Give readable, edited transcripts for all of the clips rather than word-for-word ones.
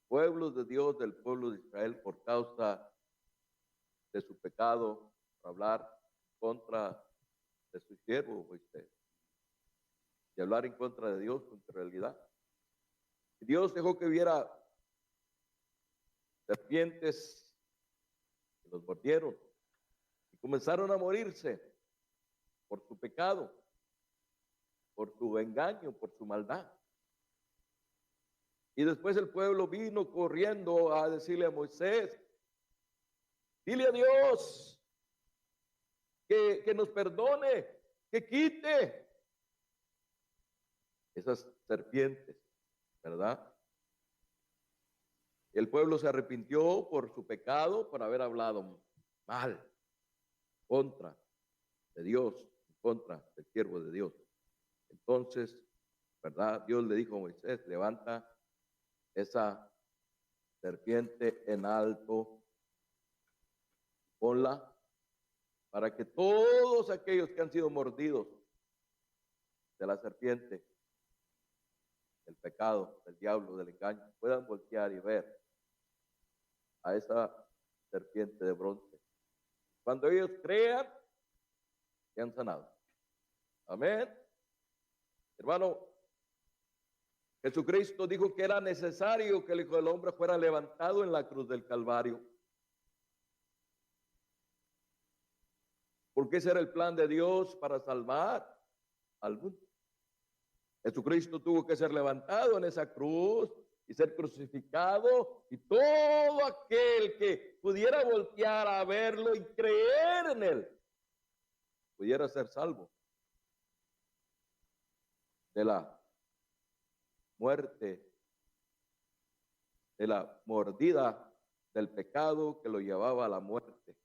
pueblos de Dios, del pueblo de Israel, por causa de su pecado, por hablar contra de su siervo Moisés, y hablar en contra de Dios, en realidad. Y Dios dejó que hubiera serpientes que los mordieron y comenzaron a morirse por su pecado, por su engaño, por su maldad. Y después el pueblo vino corriendo a decirle a Moisés, dile a Dios que nos perdone, que quite esas serpientes, ¿verdad? El pueblo se arrepintió por su pecado, por haber hablado mal contra de Dios, contra del siervo de Dios. Entonces, ¿verdad? Dios le dijo a Moisés, levanta esa serpiente en alto, ponla, para que todos aquellos que han sido mordidos de la serpiente, del pecado, del diablo, del engaño, puedan voltear y ver a esa serpiente de bronce. Cuando ellos crean, se han sanado. Amén. Hermano, Jesucristo dijo que era necesario que el Hijo del Hombre fuera levantado en la cruz del Calvario. Porque ese era el plan de Dios para salvar al mundo. Jesucristo tuvo que ser levantado en esa cruz y ser crucificado, y todo aquel que pudiera voltear a verlo y creer en él pudiera ser salvo de la muerte, de la mordida del pecado que lo llevaba a la muerte.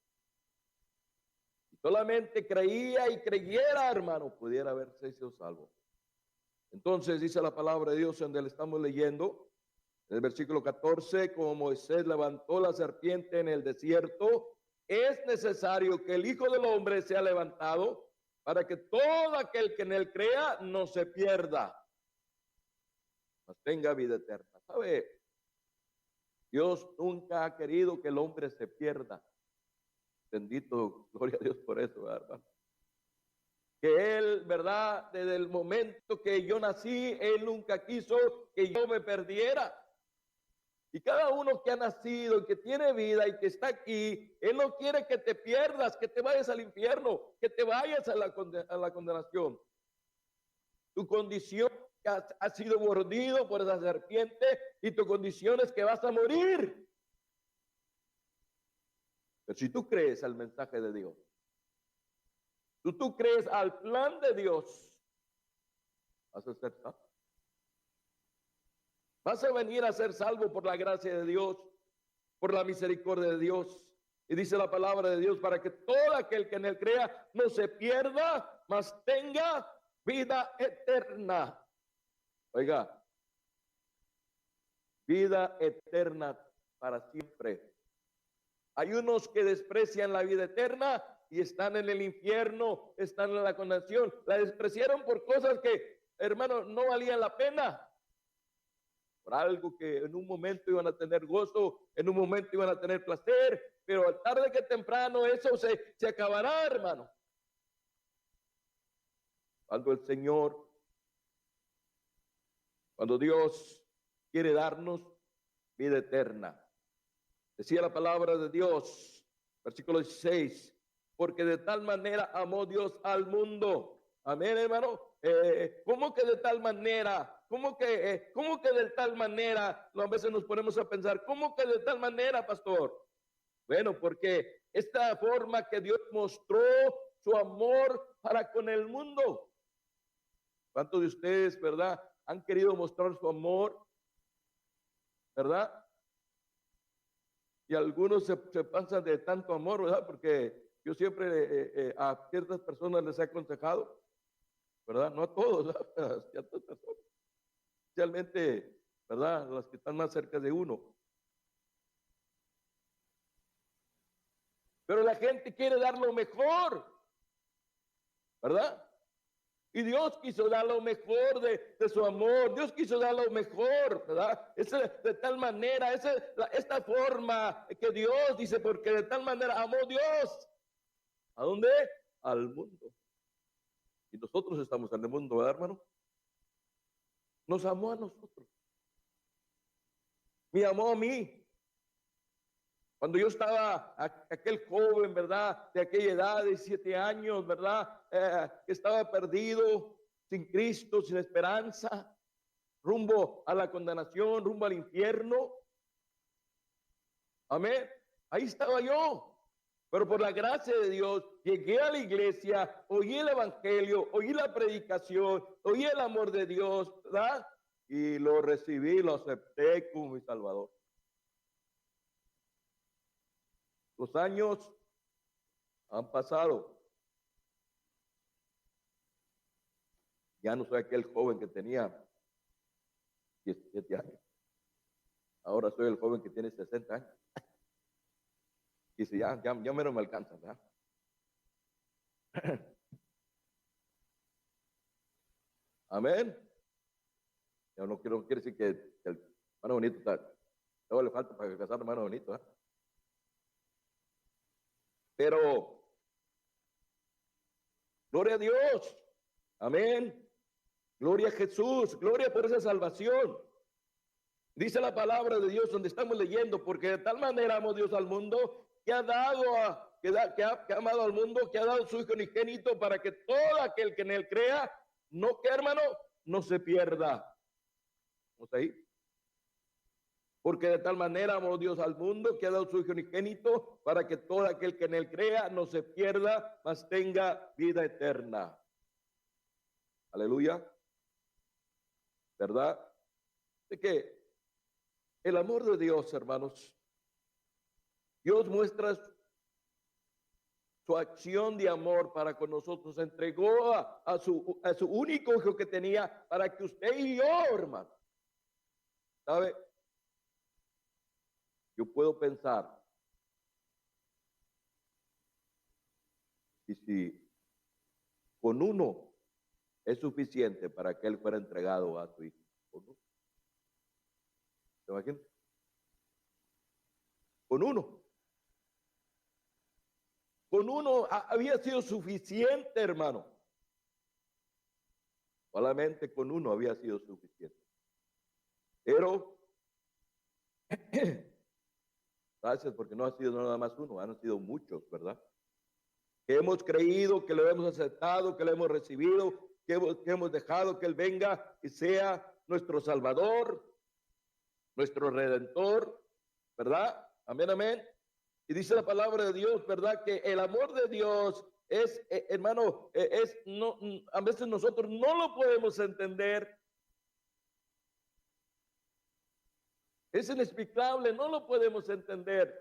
Y solamente creía y creyera, hermano, pudiera haberse sido salvo. Entonces dice la palabra de Dios, donde le estamos leyendo, en el versículo 14, como Moisés levantó la serpiente en el desierto, es necesario que el Hijo del Hombre sea levantado para que todo aquel que en él crea no se pierda, mas tenga vida eterna. ¿Sabe? Dios nunca ha querido que el hombre se pierda. Bendito, gloria a Dios por eso, ¿verdad? Que Él, ¿verdad? Desde el momento que yo nací, Él nunca quiso que yo me perdiera. Y cada uno que ha nacido y que tiene vida y que está aquí, Él no quiere que te pierdas, que te vayas al infierno, que te vayas a la condenación. Tu condición ha sido mordido por esa serpiente y tu condición es que vas a morir. Pero si tú crees al mensaje de Dios, tú crees al plan de Dios, vas a ser salvo. Vas a venir a ser salvo por la gracia de Dios, por la misericordia de Dios. Y dice la palabra de Dios, para que todo aquel que en él crea no se pierda, mas tenga vida eterna. Oiga, vida eterna para siempre. Hay unos que desprecian la vida eterna y están en el infierno, están en la condenación. La despreciaron por cosas que, hermano, no valían la pena. Por algo que en un momento iban a tener gozo, en un momento iban a tener placer, pero tarde que temprano eso se acabará, hermano. Cuando el Señor, cuando Dios quiere darnos vida eterna. Decía la palabra de Dios, versículo 16, porque de tal manera amó Dios al mundo. Amén, hermano. ¿Cómo que de tal manera? ¿Cómo que de tal manera? A veces nos ponemos a pensar, ¿cómo que de tal manera, pastor? Bueno, porque esta forma que Dios mostró su amor para con el mundo. ¿Cuántos de ustedes, verdad, han querido mostrar su amor? ¿Verdad? Y algunos se pasan de tanto amor, ¿verdad? Porque yo siempre a ciertas personas les he aconsejado, ¿verdad? No a todos, ¿verdad? A ciertas personas. Especialmente, ¿verdad? Las que están más cerca de uno. Pero la gente quiere dar lo mejor, ¿verdad? Y Dios quiso dar lo mejor de su amor. Dios quiso dar lo mejor, ¿verdad? De tal manera, esta forma que Dios dice, porque de tal manera amó Dios. ¿A dónde? Al mundo. Y nosotros estamos en el mundo, ¿verdad, hermano? Nos amó a nosotros. Me amó a mí. Cuando yo estaba aquel joven, ¿verdad? De aquella edad de 7 años, ¿verdad? Que estaba perdido, sin Cristo, sin esperanza, rumbo a la condenación, rumbo al infierno. Amén. Ahí estaba yo. Pero por la gracia de Dios, llegué a la iglesia, oí el evangelio, oí la predicación, oí el amor de Dios, ¿verdad? Y lo recibí, lo acepté como mi Salvador. Los años han pasado. Ya no soy aquel joven que tenía 17 años. Ahora soy el joven que tiene 60 años. Y dice, ya menos me alcanza, ¿verdad? Amén. Yo no quiero decir que el hermano bonito está. Todo le falta para casar hermano bonito, ¿eh? Pero, gloria a Dios. Amén. Gloria a Jesús. Gloria por esa salvación. Dice la palabra de Dios donde estamos leyendo, porque de tal manera amó Dios al mundo que ha dado que ha amado al mundo, que ha dado su Hijo unigénito para que todo aquel que en él crea, no que hermano, no se pierda. ¿Vamos ahí? Porque de tal manera amó Dios al mundo que ha dado su Hijo unigénito para que todo aquel que en él crea no se pierda, mas tenga vida eterna. Aleluya. ¿Verdad? De que el amor de Dios, hermanos, Dios muestra su acción de amor para con nosotros. Entregó a su único hijo que tenía para que usted y yo, hermano, ¿sabe? Yo puedo pensar, y si con uno es suficiente para que él fuera entregado a su hijo. ¿Se imaginan? Con uno. Con uno había sido suficiente, hermano. Solamente con uno había sido suficiente. Pero, gracias porque no ha sido nada más uno, han sido muchos, ¿verdad? Que hemos creído, que lo hemos aceptado, que lo hemos recibido, que hemos dejado que Él venga y sea nuestro Salvador, nuestro Redentor, ¿verdad? Amén, amén. Y dice la palabra de Dios, ¿verdad? Que el amor de Dios es, hermano, no, a veces nosotros no lo podemos entender. Es inexplicable, no lo podemos entender.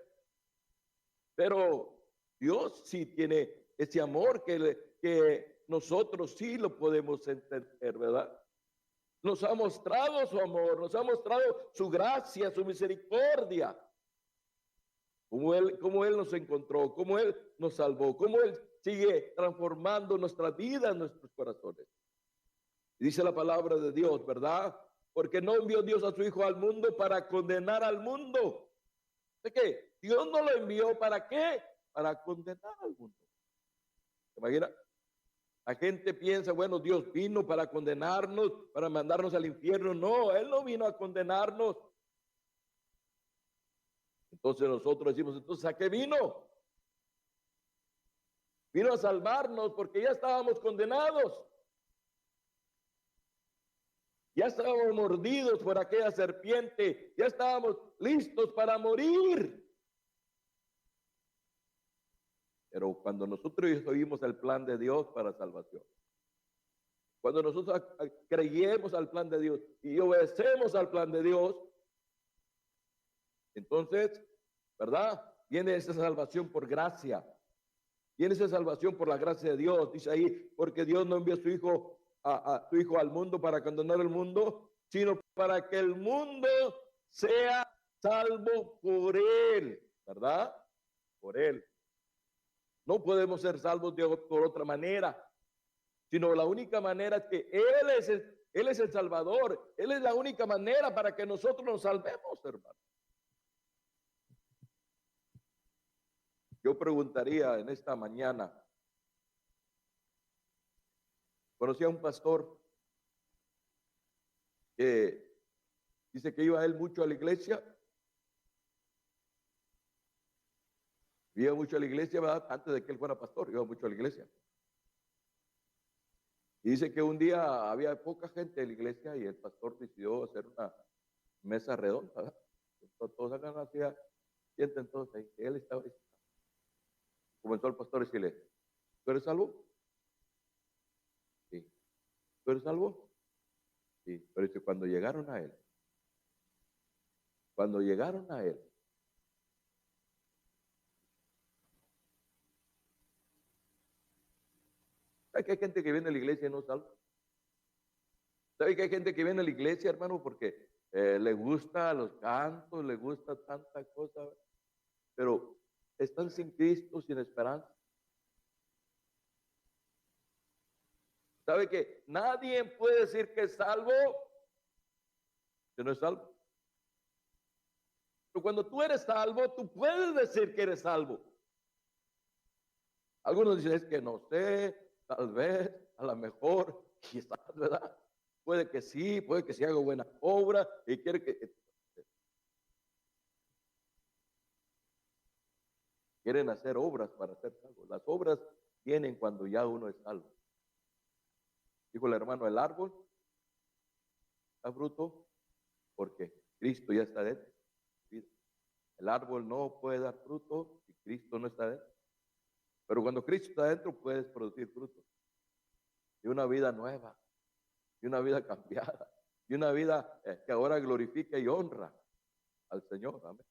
Pero Dios sí tiene ese amor que nosotros sí lo podemos entender, ¿verdad? Nos ha mostrado su amor, nos ha mostrado su gracia, su misericordia. Cómo él nos encontró, cómo Él nos salvó, cómo Él sigue transformando nuestra vida, nuestros corazones. Y dice la palabra de Dios, ¿verdad? Porque no envió Dios a su Hijo al mundo para condenar al mundo. ¿De qué? Dios no lo envió ¿para qué? Para condenar al mundo. ¿Se imagina? La gente piensa, bueno, Dios vino para condenarnos, para mandarnos al infierno. No, Él no vino a condenarnos. Entonces nosotros decimos, entonces, ¿a qué vino? Vino a salvarnos porque ya estábamos condenados. Ya estábamos mordidos por aquella serpiente. Ya estábamos listos para morir. Pero cuando nosotros oímos el plan de Dios para salvación, cuando nosotros creyemos al plan de Dios y obedecemos al plan de Dios, entonces, ¿verdad? Viene esa salvación por gracia. Viene esa salvación por la gracia de Dios. Dice ahí, porque Dios no envió a su Hijo, a su Hijo al mundo para condenar el mundo, sino para que el mundo sea salvo por Él. ¿Verdad? Por Él. No podemos ser salvos por otra manera, sino la única manera es que Él es el Salvador. Él es la única manera para que nosotros nos salvemos, hermano. Yo preguntaría en esta mañana, conocí a un pastor que dice que iba él mucho a la iglesia. Iba mucho a la iglesia, ¿verdad? Antes de que él fuera pastor, iba mucho a la iglesia. Y dice que un día había poca gente en la iglesia y el pastor decidió hacer una mesa redonda, ¿verdad? Todos hagan así, sienten todos ahí. Él estaba ahí. Comenzó el pastor a decirle, ¿tú eres salvo? Sí. ¿Tú eres salvo? Sí. Pero dice, cuando llegaron a él, ¿sabe que hay gente que viene a la iglesia y no es salva? ¿Sabe que hay gente que viene a la iglesia, hermano, porque le gusta los cantos, le gusta tanta cosa, pero están sin Cristo, sin esperanza? ¿Sabe que nadie puede decir que es salvo si no es salvo? Pero cuando tú eres salvo, tú puedes decir que eres salvo. Algunos dicen, es que no sé, tal vez, a lo mejor, quizás, ¿verdad? Puede que sí hago buena obra y quiere que... Quieren hacer obras para ser salvos. Las obras vienen cuando ya uno es salvo. Dijo el hermano, el árbol da fruto porque Cristo ya está dentro. El árbol no puede dar fruto si Cristo no está dentro. Pero cuando Cristo está dentro, puedes producir fruto. Y una vida nueva, y una vida cambiada, y una vida que ahora glorifica y honra al Señor. Amén.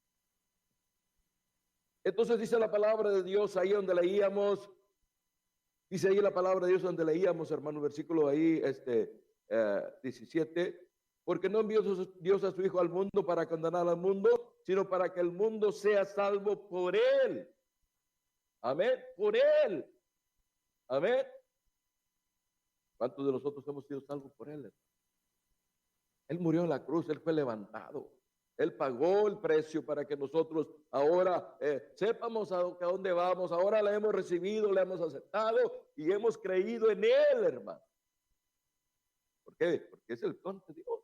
Entonces dice la palabra de Dios ahí donde leíamos, dice ahí la palabra de Dios donde leíamos, hermano, versículo ahí, 17, porque no envió Dios a su Hijo al mundo para condenar al mundo, sino para que el mundo sea salvo por Él. Amén, por Él. Amén. ¿Cuántos de nosotros hemos sido salvos por Él? Él murió en la cruz, Él fue levantado. Él pagó el precio para que nosotros ahora sepamos a dónde vamos. Ahora le hemos recibido, le hemos aceptado y hemos creído en Él, hermano. ¿Por qué? Porque es el plan de Dios.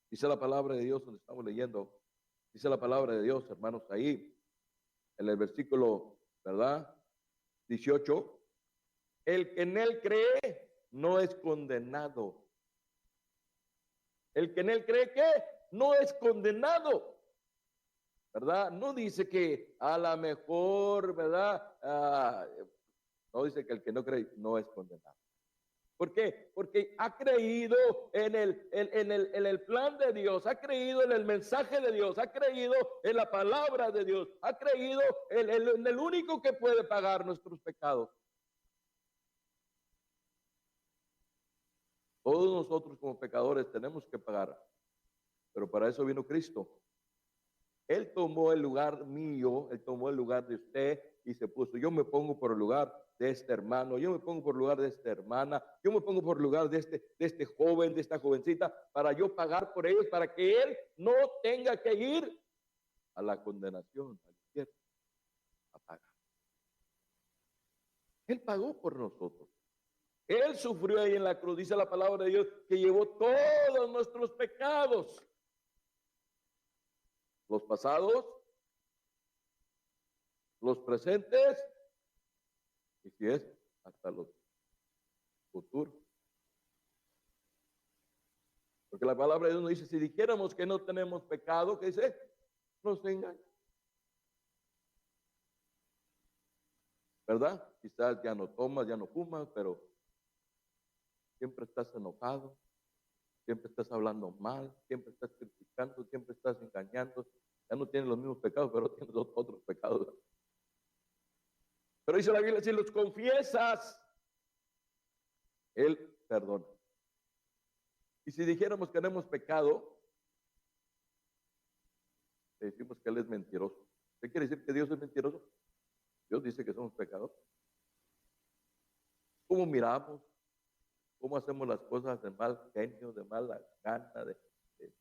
Dice la palabra de Dios donde estamos leyendo. Dice la palabra de Dios, hermanos, ahí en el versículo, ¿verdad? 18. El que en Él cree no es condenado. El que en Él cree que no es condenado, ¿verdad? No dice que a lo mejor, ¿verdad? No dice que el que no cree no es condenado. ¿Por qué? Porque ha creído en el plan de Dios, ha creído en el mensaje de Dios, ha creído en la palabra de Dios, ha creído en el único que puede pagar nuestros pecados. Todos nosotros como pecadores tenemos que pagar, pero para eso vino Cristo. Él tomó el lugar mío, Él tomó el lugar de usted y se puso, yo me pongo por el lugar de este hermano, yo me pongo por el lugar de esta hermana, yo me pongo por el lugar de este joven, de esta jovencita, para yo pagar por ellos, para que él no tenga que ir a la condenación, al infierno, a pagar. Él pagó por nosotros. Él sufrió ahí en la cruz, dice la palabra de Dios, que llevó todos nuestros pecados. Los pasados, los presentes, y si es, hasta los futuros. Porque la palabra de Dios nos dice, si dijéramos que no tenemos pecado, ¿qué dice? Nos engaña. ¿Verdad? Quizás ya no tomas, ya no fumas, pero siempre estás enojado, siempre estás hablando mal, siempre estás criticando, siempre estás engañando. Ya no tienes los mismos pecados, pero tienes otros pecados. Pero dice la Biblia, si los confiesas, Él perdona. Y si dijéramos que no hemos pecado, le decimos que Él es mentiroso. ¿Qué quiere decir que Dios es mentiroso? Dios dice que somos pecadores. ¿Cómo miramos? cómo hacemos las cosas de mal genio, de mala gana, de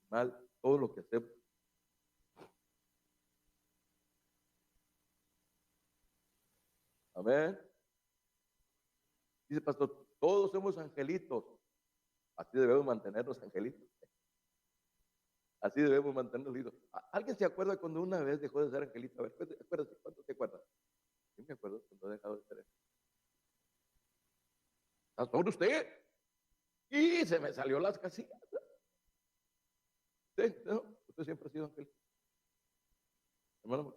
mal, todo lo que hacemos. Amén. Dice pastor, todos somos angelitos. Así debemos mantenernos angelitos. Así debemos mantenernos listos. ¿Alguien se acuerda cuando una vez dejó de ser angelito? A ver, acuérdate, ¿cuánto te acuerdas? Yo me acuerdo cuando he dejado de ser. ¿Pastor usted? Y se me salió las casillas. Sí, no, usted siempre ha sido angelito. Hermano,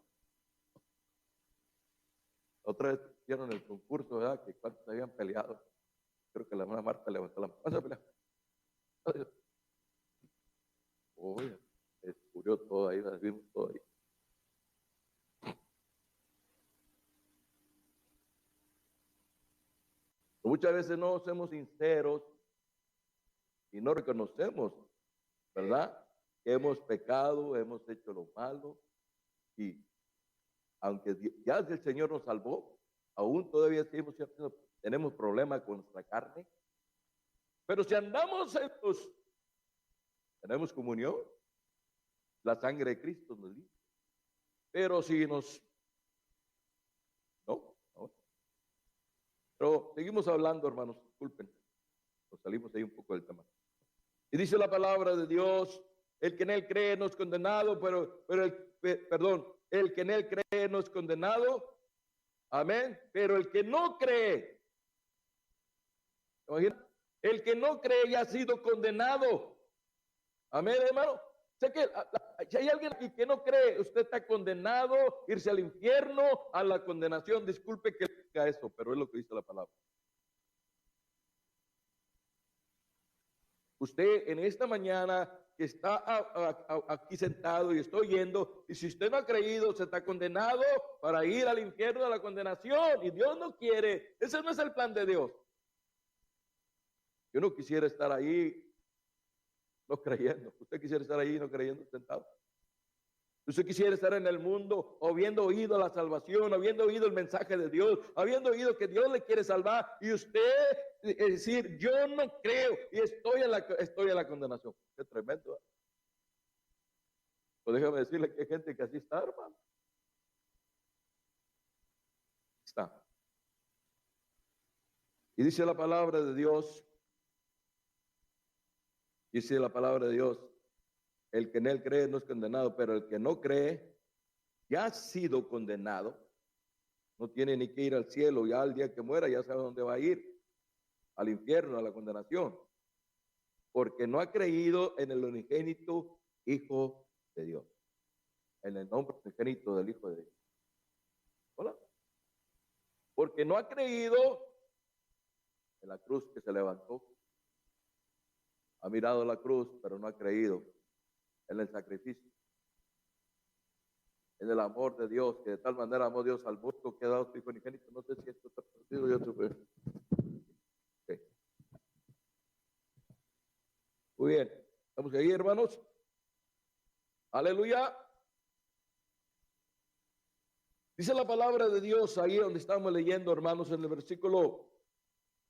otra vez hicieron el concurso, ¿verdad? Que cuántos habían peleado. Creo que la hermana Marta levantó la mano. ¿Cuántos pelearon? Oye, descubrió todo ahí, vimos todo ahí. Muchas veces no somos sinceros y no reconocemos, ¿verdad? Que hemos pecado, hemos hecho lo malo y aunque ya el Señor nos salvó, aún todavía tenemos problemas con nuestra carne. Pero si andamos en los, tenemos comunión, la sangre de Cristo nos limpia. Pero si nos, no. Pero seguimos hablando, hermanos, disculpen, nos salimos ahí un poco del tema. Y dice la palabra de Dios, el que en él cree no es condenado, el que en él cree no es condenado, amén, pero el que no cree, ¿se imagina? El que no cree ya ha sido condenado, amén, hermano. Sé que si hay alguien aquí que no cree, usted está condenado, irse al infierno, a la condenación. Disculpe que diga eso, pero es lo que dice la palabra. Usted en esta mañana que está aquí sentado y estoy oyendo, y si usted no ha creído, se está condenado para ir al infierno, a la condenación, y Dios no quiere. Ese no es el plan de Dios. Yo no quisiera estar ahí no creyendo. Usted quisiera estar ahí no creyendo, sentado. Usted quisiera estar en el mundo, habiendo oído la salvación, habiendo oído el mensaje de Dios, habiendo oído que Dios le quiere salvar, y usted decir, yo no creo y estoy en la condenación. Qué tremendo, ¿eh? Pues déjame decirle que hay gente que así está, hermano. Está. Y dice la palabra de Dios, el que en él cree no es condenado, pero el que no cree ya ha sido condenado. No tiene ni que ir al cielo, ya al día que muera ya sabe dónde va a ir, al infierno, a la condenación, porque no ha creído en el unigénito Hijo de Dios, en el nombre unigénito del Hijo de Dios. ¿Hola? Porque no ha creído en la cruz que se levantó. Ha mirado la cruz, pero no ha creído en el sacrificio, en el amor de Dios, que de tal manera amó Dios al mundo que ha dado su Hijo unigénito. No sé si esto está perdido, yo supe. Okay. Muy bien, estamos ahí, hermanos. Aleluya. Dice la palabra de Dios ahí donde estamos leyendo, hermanos, en el versículo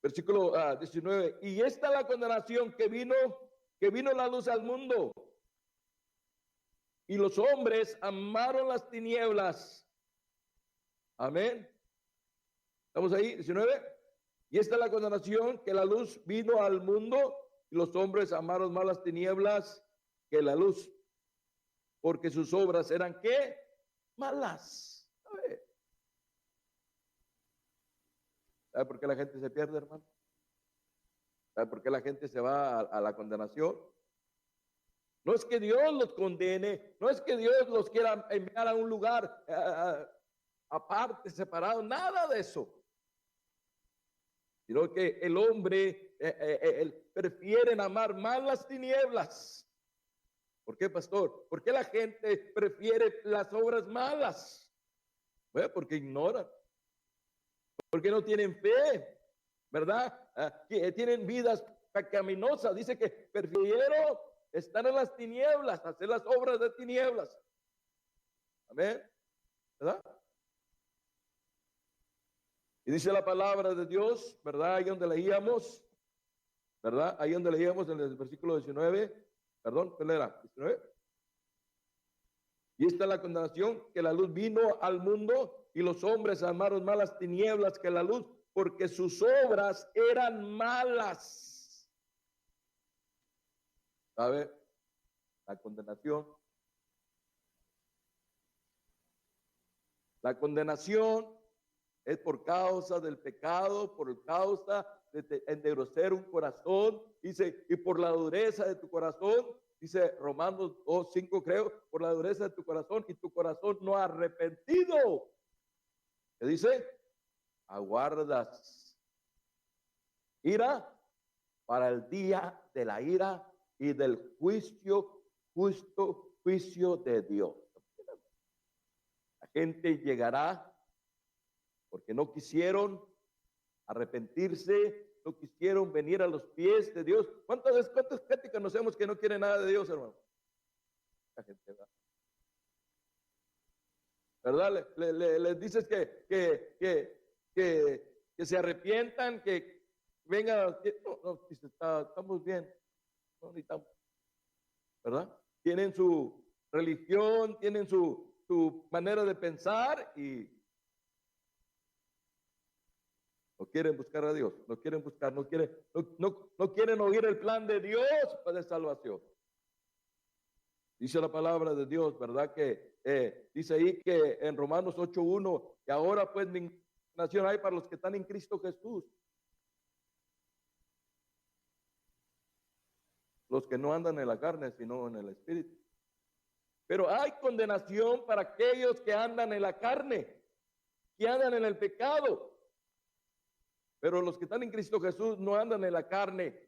19. Y esta es la condenación que vino la luz al mundo. Y los hombres amaron las tinieblas. Amén. ¿Estamos ahí? 19. Y esta es la condenación, que la luz vino al mundo y los hombres amaron más las tinieblas que la luz, porque sus obras eran ¿qué? Malas. A ver. ¿Sabe por qué la gente se pierde, hermano? ¿Sabe por qué la gente se va a la condenación? No es que Dios los condene, no es que Dios los quiera enviar a un lugar aparte, separado, nada de eso. Sino que el hombre prefiere amar más las tinieblas. ¿Por qué, pastor? ¿Por qué la gente prefiere las obras malas? Bueno, porque ignoran. Porque no tienen fe, ¿verdad? Que tienen vidas pecaminosas. Dice que prefirieron estar en las tinieblas, hacer las obras de tinieblas. Amén. ¿Verdad? Y dice la palabra de Dios, ¿verdad? Ahí donde leíamos, ¿verdad? Ahí donde leíamos en el versículo 19, perdón, ¿cuál era? 19. Y esta es la condenación, que la luz vino al mundo y los hombres amaron más las tinieblas que la luz, porque sus obras eran malas. ¿Sabe? La condenación. La condenación es por causa del pecado, por causa de endurecer un corazón, dice, y por la dureza de tu corazón, dice Romanos 2:5 creo, por la dureza de tu corazón y tu corazón no ha arrepentido. ¿Qué dice? Aguardas ira para el día de la ira y del juicio, justo juicio de Dios. La gente llegará porque no quisieron arrepentirse, no quisieron venir a los pies de Dios. ¿Cuántas gente conocemos que no quiere nada de Dios, hermano? La gente va. ¿Verdad? Les dices que se arrepientan, que vengan. No, dice, estamos bien. No necesitamos. ¿Verdad? Tienen su religión, tienen su manera de pensar y no quieren buscar a Dios, no quieren buscar, no quieren oír el plan de Dios para salvación. Dice la palabra de Dios, ¿verdad? Que dice ahí que en Romanos 8:1, que ahora pues mi nación hay para los que están en Cristo Jesús. Los que no andan en la carne, sino en el Espíritu. Pero hay condenación para aquellos que andan en la carne, que andan en el pecado. Pero los que están en Cristo Jesús no andan en la carne.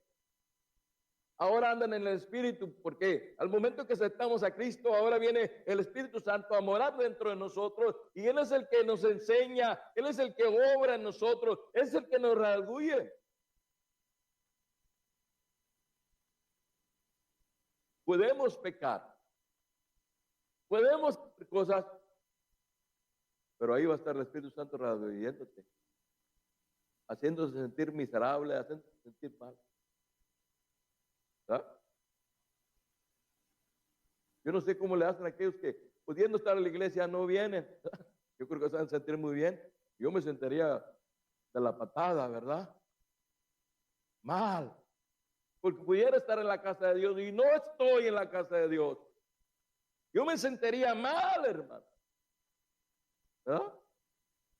Ahora andan en el Espíritu, porque al momento que aceptamos a Cristo, ahora viene el Espíritu Santo a morar dentro de nosotros, y Él es el que nos enseña, Él es el que obra en nosotros, es el que nos redarguye. Podemos pecar, podemos hacer cosas, pero ahí va a estar el Espíritu Santo redarguyéndote, haciéndose sentir miserable, haciéndose sentir mal. ¿Verdad? Yo no sé cómo le hacen a aquellos que, pudiendo estar en la iglesia, no vienen. Yo creo que se van a sentir muy bien. Yo me sentiría de la patada, ¿verdad? Mal. Porque pudiera estar en la casa de Dios y no estoy en la casa de Dios. Yo me sentiría mal, hermano. ¿Verdad?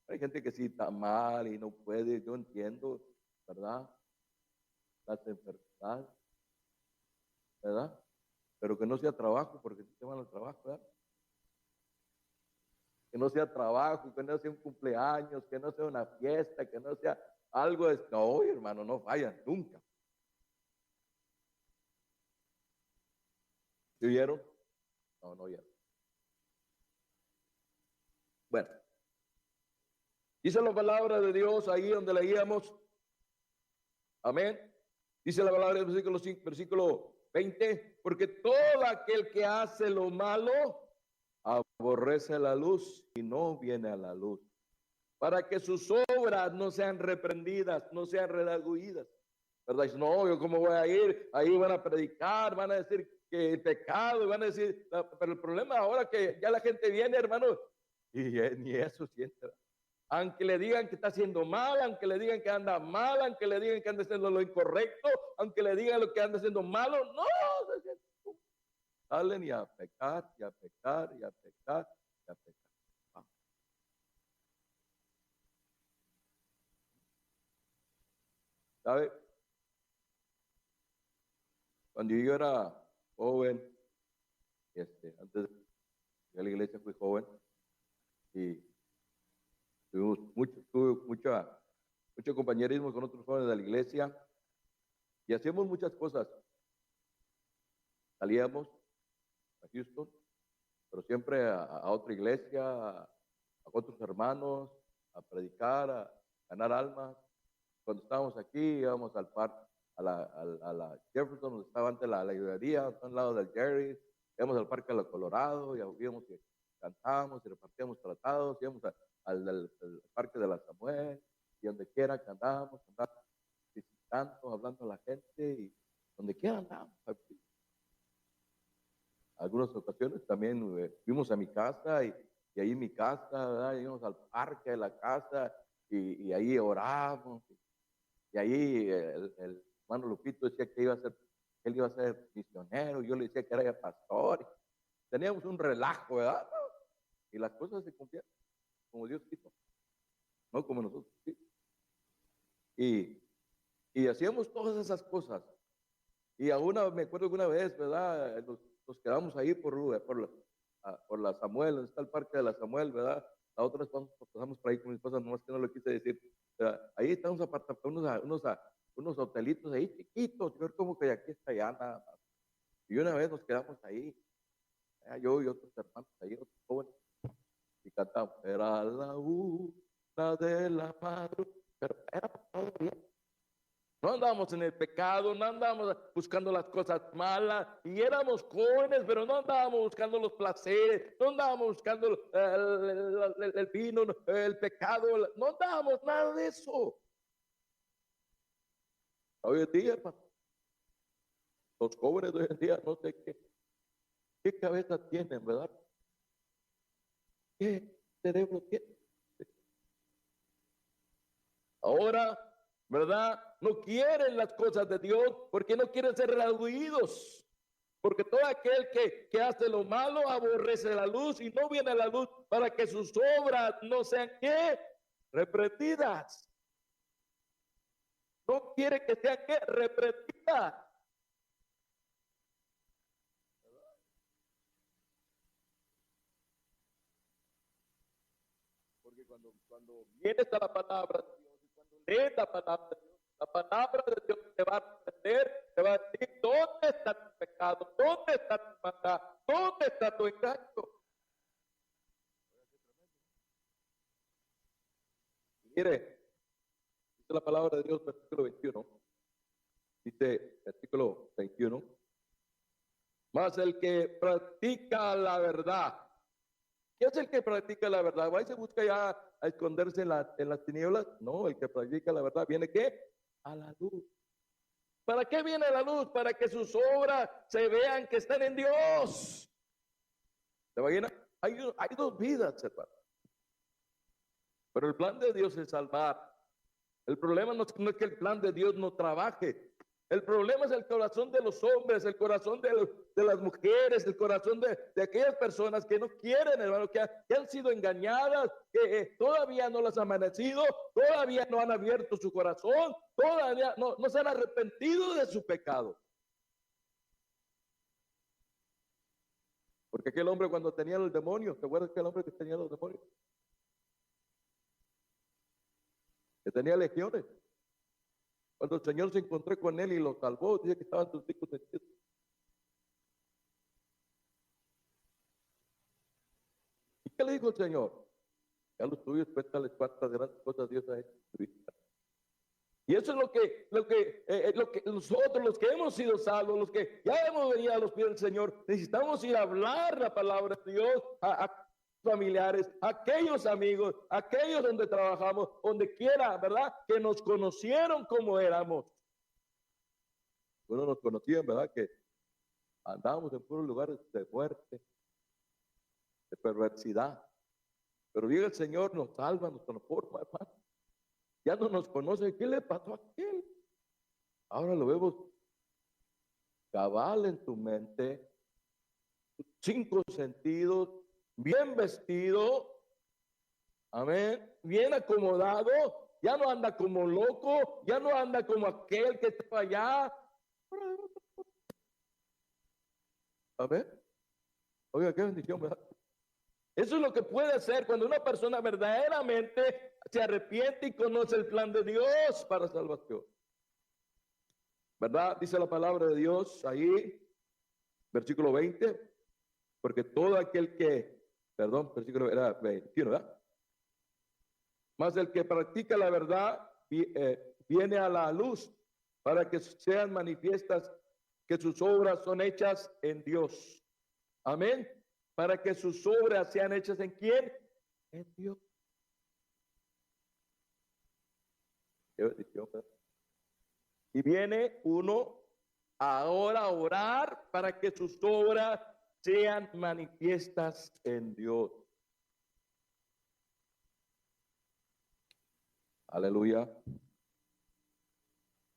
Hay gente que sí está mal y no puede, yo entiendo, ¿verdad? Las enfermedades, ¿verdad? Pero que no sea trabajo, porque si te van al trabajo, ¿verdad? Que no sea trabajo, que no sea un cumpleaños, que no sea una fiesta, que no sea algo de... No, hermano, no vayan nunca. ¿Sí vieron? No ya. Bueno, dice la palabra de Dios ahí donde leíamos. Amén. Dice la palabra del versículo 20, porque todo aquel que hace lo malo aborrece la luz y no viene a la luz, para que sus obras no sean reprendidas, no sean redargüidas. ¿Verdad? Dice, no, yo cómo voy a ir, ahí van a predicar, van a decir que el pecado, van a decir, pero el problema ahora que ya la gente viene, hermano, y ni eso siente. Aunque le digan que está haciendo mal, aunque le digan que anda mal, aunque le digan que anda haciendo lo incorrecto, aunque le digan lo que anda haciendo malo, no, salen y a pecar, y a pecar, y a pecar, y a pecar. Vamos. ¿Sabe? Cuando yo era joven, antes de la iglesia fui joven, y tuve mucho compañerismo con otros jóvenes de la iglesia, y hacíamos muchas cosas. Salíamos a Houston, pero siempre a otra iglesia, a otros hermanos, a predicar, a ganar almas. Cuando estábamos aquí, íbamos al parque, a la Jefferson, donde estaba antes la librería, a un lado del Jerry, íbamos al parque de la Colorado, y íbamos y cantábamos y repartíamos tratados, íbamos al parque de la Samuel, y donde quiera cantábamos. predicando, hablando a la gente y donde quiera andamos. Algunas ocasiones también fuimos a mi casa y ahí en mi casa, ¿verdad? Íbamos al parque de la casa y ahí oramos. Y ahí el hermano Lupito decía que él iba a ser misionero, yo le decía que era pastor. Teníamos un relajo, ¿verdad? Y las cosas se cumplían como Dios quiso, no como nosotros quisimos. Y hacíamos todas esas cosas. Y me acuerdo que una vez, ¿verdad? Nos quedamos ahí por la Samuel, donde está el parque de la Samuel, ¿verdad? La otra vez pasamos por ahí con mis cosas, nomás que no lo quise decir. Ahí están unos hotelitos ahí chiquitos, yo como que de aquí hasta allá nada más. Y una vez nos quedamos ahí, yo y otros hermanos ahí, otros jóvenes, y cantamos, era la una de la madrugada, pero era todo bien. No andábamos en el pecado, no andábamos buscando las cosas malas, y éramos jóvenes, pero no andábamos buscando los placeres, no andábamos buscando el vino, el pecado, no andábamos nada de eso. Hoy en día, los jóvenes de hoy en día, no sé qué cabeza tienen, ¿verdad? ¿Qué cerebro tienen? Ahora, ¿verdad? No quieren las cosas de Dios porque no quieren ser redarguidos. Porque todo aquel que hace lo malo aborrece la luz y no viene a la luz para que sus obras no sean ¿qué? Reprendidas. No quiere que sean ¿qué? Reprendidas. Porque cuando viene a la palabra de Dios y cuando lees la palabra de Dios, la palabra de Dios te va a aprender, te va a decir dónde está tu pecado, dónde está tu maldad, dónde está tu engaño. Mire, dice la palabra de Dios, versículo 21. Dice, versículo 21. Mas el que practica la verdad. ¿Qué es el que practica la verdad? ¿Va y se busca ya a esconderse en las tinieblas? No, el que practica la verdad viene ¿qué? A la luz. ¿Para qué viene la luz? Para que sus obras se vean que están en Dios. ¿Se imagina? Hay dos vidas, hermano. Pero el plan de Dios es salvar. El problema no es que el plan de Dios no trabaje. El problema es el corazón de los hombres, el corazón de las mujeres, el corazón de aquellas personas que no quieren, hermano, que han sido engañadas, que todavía no las han amanecido, todavía no han abierto su corazón, todavía no se han arrepentido de su pecado. Porque aquel hombre cuando tenía los demonios, ¿te acuerdas aquel hombre que tenía los demonios? Que tenía legiones. Cuando el Señor se encontró con él y lo salvó, dice que estaban sus hijos sentidos. ¿Y qué le dijo el Señor? Ya los tuyos, cuéntales cuántas grandes cosas Dios ha hecho en tu vida. Y eso es lo que nosotros, los que hemos sido salvos, los que ya hemos venido a los pies del Señor, necesitamos ir a hablar la palabra de Dios a familiares, a aquellos amigos, a aquellos donde trabajamos, donde quiera, ¿verdad? Que nos conocieron como éramos. Bueno, nos conocían, ¿verdad? Que andábamos en puros lugares de muerte, de perversidad. Pero llega el Señor, nos salva, nos transforma, hermano. Ya no nos conoce. ¿Qué le pasó a aquel? Ahora lo vemos cabal en tu mente, 5 sentidos, bien vestido, amén, bien acomodado, ya no anda como loco, ya no anda como aquel que está allá. Amén. Oiga, qué bendición, ¿verdad? Eso es lo que puede hacer cuando una persona verdaderamente se arrepiente y conoce el plan de Dios para salvación. ¿Verdad? Dice la palabra de Dios ahí, versículo 20, porque todo aquel versículo era 21, ¿verdad? Más el que practica la verdad viene a la luz para que sean manifiestas que sus obras son hechas en Dios. Amén. Para que sus obras sean hechas en quién? En Dios. Qué bendición, ¿verdad? Y viene uno ahora a orar para que sus obras sean manifiestas en Dios. Aleluya.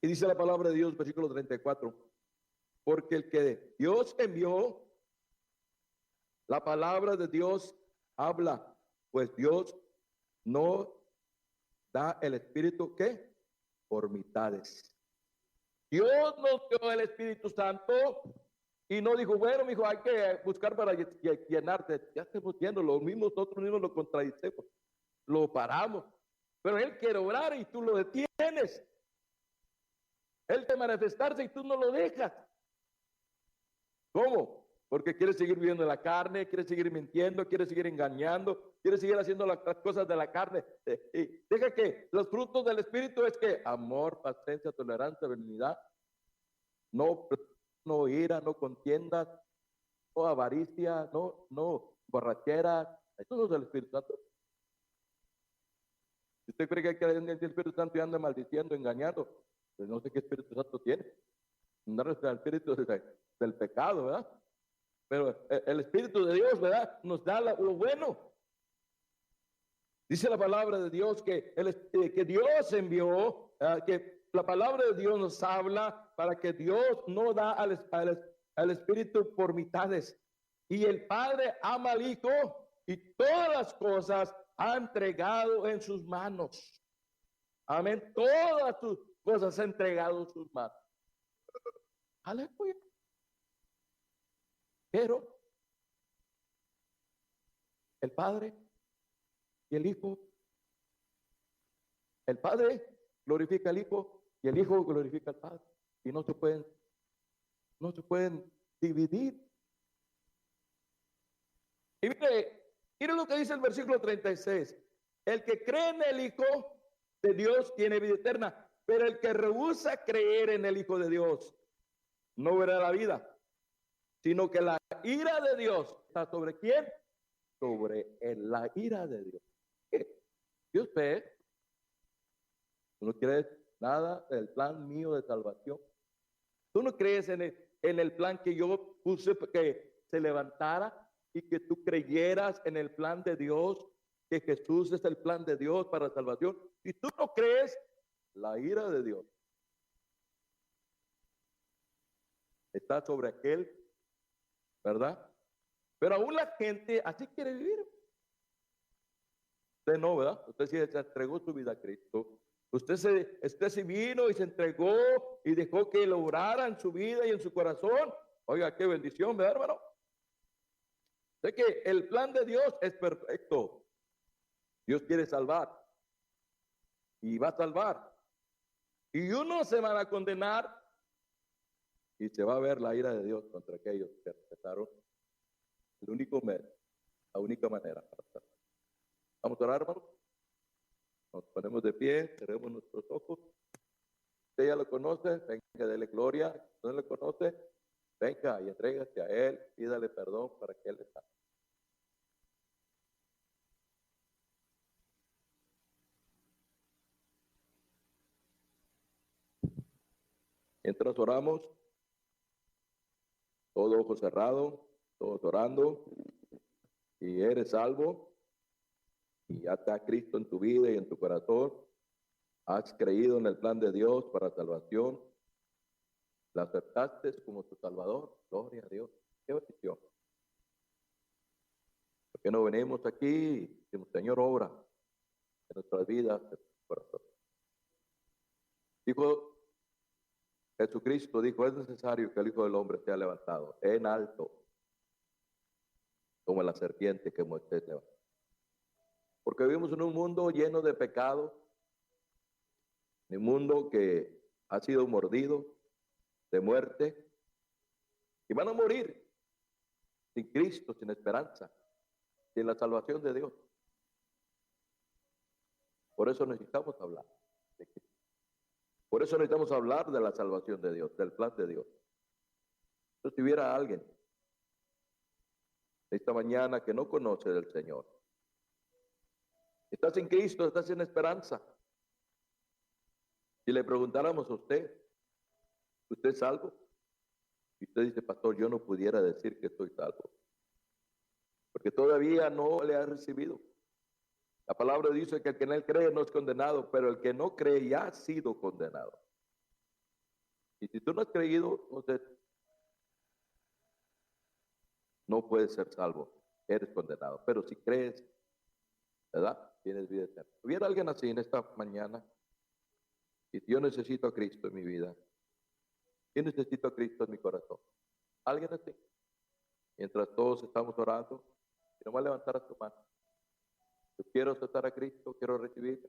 Y dice la palabra de Dios, versículo 34. Porque el que Dios envió, la palabra de Dios habla, pues Dios no da el Espíritu, ¿qué? Por mitades. Dios nos dio el Espíritu Santo y no dijo, bueno, mi hijo, hay que buscar para llenarte. Ya estamos viendo, lo mismo nosotros mismos lo contradicemos, lo paramos. Pero Él quiere orar y tú lo detienes. Él quiere manifestarse y tú no lo dejas. ¿Cómo? Porque quiere seguir viviendo en la carne, quiere seguir mintiendo, quiere seguir engañando, quiere seguir haciendo las cosas de la carne. Y deja que los frutos del Espíritu es que amor, paciencia, tolerancia, benignidad, no ira, no contiendas, no avaricia, no borrachera. Eso no es el Espíritu Santo. Si usted cree que hay que el Espíritu Santo y anda maldiciendo, engañando, pues no sé qué Espíritu Santo tiene. No es el Espíritu del pecado, ¿verdad? Pero el Espíritu de Dios, ¿verdad? Nos da lo bueno. Dice la palabra de Dios que Dios envió, que la palabra de Dios nos habla para que Dios no da al Espíritu por mitades. Y el Padre ama al Hijo y todas las cosas ha entregado en sus manos. Amén. Todas sus cosas ha entregado en sus manos. Aleluya. Pero el Padre y el Hijo, el Padre glorifica al Hijo y el Hijo glorifica al Padre. Y no se pueden dividir. Y mire lo que dice el versículo 36. El que cree en el Hijo de Dios tiene vida eterna, pero el que rehúsa creer en el Hijo de Dios no verá la vida, sino que la ira de Dios está sobre quién? Sobre la ira de Dios. ¿Y usted no crees nada del plan mío de salvación? ¿Tú no crees en el plan que yo puse que se levantara y que tú creyeras en el plan de Dios, que Jesús es el plan de Dios para la salvación? Si tú no crees, la ira de Dios está sobre aquel, ¿verdad? Pero aún la gente así quiere vivir. Usted no, ¿verdad? Usted sí se entregó su vida a Cristo. Usted se vino y se entregó y dejó que lo orara en su vida y en su corazón. Oiga, qué bendición, ¿verdad, hermano? Sé que el plan de Dios es perfecto. Dios quiere salvar y va a salvar. Y unos se van a condenar y se va a ver la ira de Dios contra aquellos que respetaron la única manera para salvar. Vamos a orar, hermano. Nos ponemos de pie, cerremos nuestros ojos. Usted ya lo conoce, venga, dele gloria. Usted no lo conoce, venga y entrégase a Él, pídale perdón para que Él le salve. Mientras oramos, todo ojo cerrado, todos orando, y eres salvo, y ya está Cristo en tu vida y en tu corazón, has creído en el plan de Dios para salvación, la aceptaste como tu Salvador, gloria a Dios, qué bendición. ¿Por qué no venimos aquí y decimos, Señor, obra en nuestras vidas, en nuestro corazón? Dijo Jesucristo, dijo, es necesario que el Hijo del Hombre sea levantado en alto, como la serpiente que Moisés levantó. Porque vivimos en un mundo lleno de pecado, en un mundo que ha sido mordido de muerte, y van a morir sin Cristo, sin esperanza, sin la salvación de Dios. Por eso necesitamos hablar de Cristo. Por eso necesitamos hablar de la salvación de Dios, del plan de Dios. Entonces, si hubiera alguien esta mañana que no conoce del Señor, está sin Cristo, está sin esperanza, si le preguntáramos a usted, ¿Usted es salvo? Y usted dice, pastor, yo no pudiera decir que estoy salvo, porque todavía no le ha recibido. La palabra dice que el que en él cree no es condenado, pero el que no cree ya ha sido condenado. Y si tú no has creído, entonces no puedes ser salvo, eres condenado. Pero si crees, ¿verdad? Tienes vida eterna. ¿Hubiera alguien así en esta mañana? Y yo necesito a Cristo en mi vida. Yo necesito a Cristo en mi corazón. ¿Alguien así? Mientras todos estamos orando, y nomás levantar a tu mano. Yo quiero aceptar a Cristo, quiero recibir.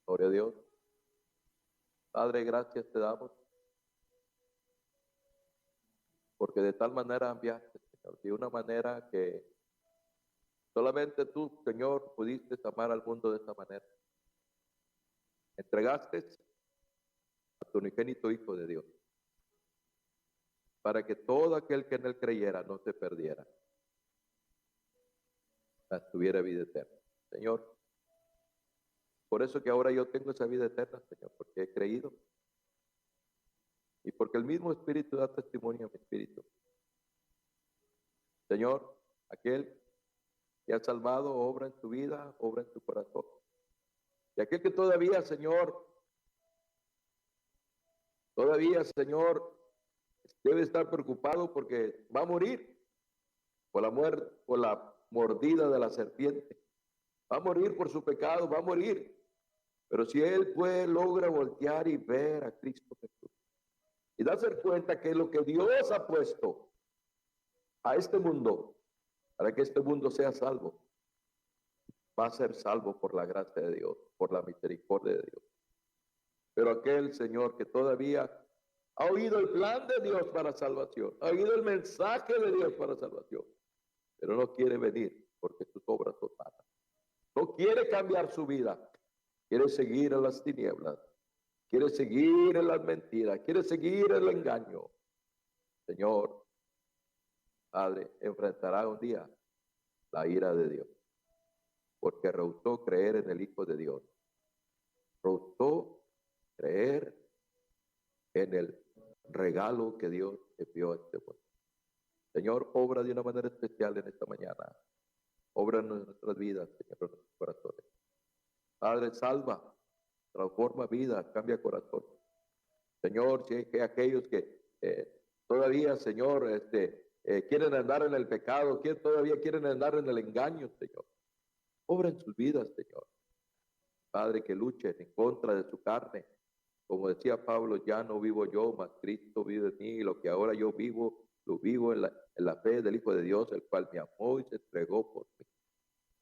Gloria a Dios. Padre, gracias te damos, porque de tal manera enviaste, Señor, de una manera que solamente tú, Señor, pudiste amar al mundo de esta manera. Entregaste a tu unigénito Hijo de Dios, para que todo aquel que en él creyera no se perdiera, mas tuviera vida eterna. Señor, por eso que ahora yo tengo esa vida eterna, Señor, porque he creído. Y porque el mismo Espíritu da testimonio a mi espíritu. Señor, aquel que ha salvado, obra en tu vida, obra en tu corazón. Y aquel que todavía, Señor, debe estar preocupado porque va a morir por la muerte, por la mordida de la serpiente. Va a morir por su pecado, va a morir. Pero si él logra voltear y ver a Cristo Jesús y darse cuenta que lo que Dios ha puesto a este mundo, para que este mundo sea salvo, va a ser salvo por la gracia de Dios, por la misericordia de Dios. Pero aquel Señor que todavía ha oído el plan de Dios para salvación, ha oído el mensaje de Dios para salvación, pero no quiere venir porque sus obras son malas. No quiere cambiar su vida, quiere seguir en las tinieblas, quiere seguir en las mentiras, quiere seguir en el engaño. Señor, Padre, enfrentará un día la ira de Dios, porque rehusó creer en el Hijo de Dios, rehusó creer en el regalo que Dios envió a este mundo. Señor, obra de una manera especial en esta mañana. Obra en nuestras vidas, Señor, en nuestros corazones. Padre, salva, transforma vidas, cambia corazón. Señor, si hay que aquellos que todavía, Señor, quieren andar en el pecado, todavía quieren andar en el engaño, Señor. Obra en sus vidas, Señor. Padre, que luchen en contra de su carne. Como decía Pablo, ya no vivo yo, mas Cristo vive en mí, y lo que ahora yo vivo, lo vivo en la fe del Hijo de Dios, el cual me amó y se entregó por mí.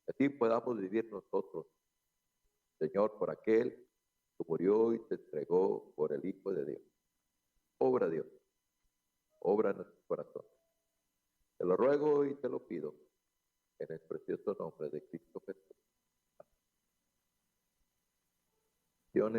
Así podamos vivir nosotros, Señor, por aquel que murió y se entregó por el Hijo de Dios. Obra Dios, obra en nuestro corazón. Te lo ruego y te lo pido en el precioso nombre de Cristo Jesús. Dios